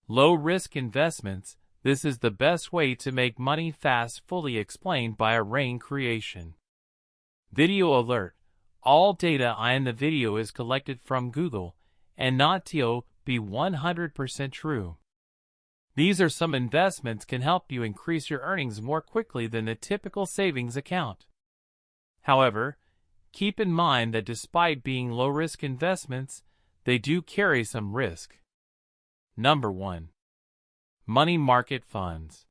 Low-risk investments. This is the best way to make money fast, fully explained by Arain Creation. Video alert. All data in the video is collected from Google and not to be 100% true. These are some investments can help you increase your earnings more quickly than a typical savings account. However, keep in mind that despite being low-risk investments, they do carry some risk. Number 1. Money market funds.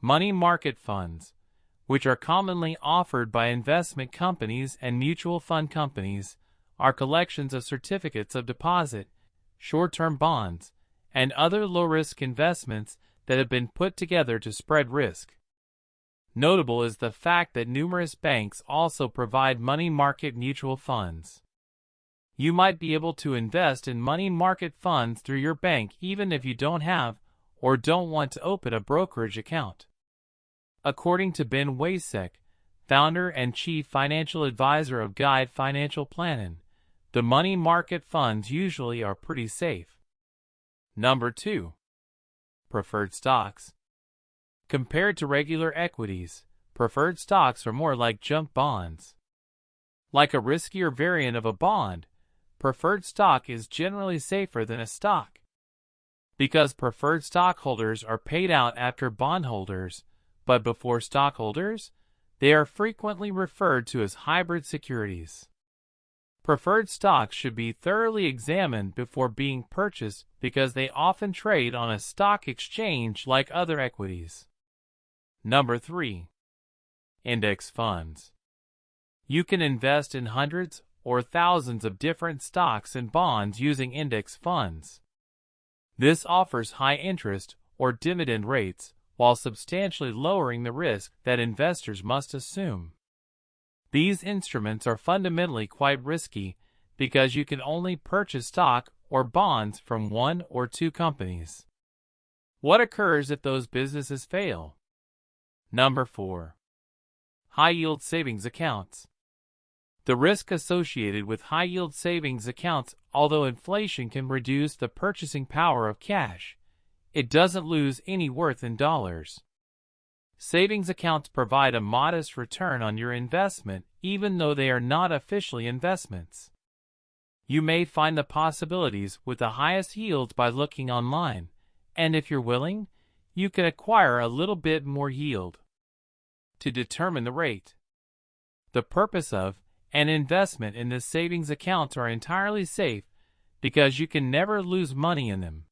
Money market funds, which are commonly offered by investment companies and mutual fund companies, are collections of certificates of deposit, short-term bonds, and other low-risk investments that have been put together to spread risk. Notable is the fact that numerous banks also provide money market mutual funds. You might be able to invest in money market funds through your bank even if you don't have or don't want to open a brokerage account. According to Ben Wasek, founder and chief financial advisor of Guide Financial Planning, the money market funds usually are pretty safe. Number 2. Preferred stocks. Compared to regular equities, preferred stocks are more like junk bonds. Like a riskier variant of a bond, preferred stock is generally safer than a stock. Because preferred stockholders are paid out after bondholders, but before stockholders, they are frequently referred to as hybrid securities. Preferred stocks should be thoroughly examined before being purchased because they often trade on a stock exchange like other equities. Number 3. Index funds. You can invest in hundreds or thousands of different stocks and bonds using index funds. This offers high interest or dividend rates while substantially lowering the risk that investors must assume. These instruments are fundamentally quite risky because you can only purchase stock or bonds from one or two companies. What occurs if those businesses fail? Number 4. High-yield savings accounts. The risk associated with high-yield savings accounts, although inflation can reduce the purchasing power of cash, it doesn't lose any worth in dollars. Savings accounts provide a modest return on your investment even though they are not officially investments. You may find the possibilities with the highest yields by looking online, and if you're willing, you can acquire a little bit more yield. To determine the rate. The purpose of an investment in the savings accounts are entirely safe because you can never lose money in them.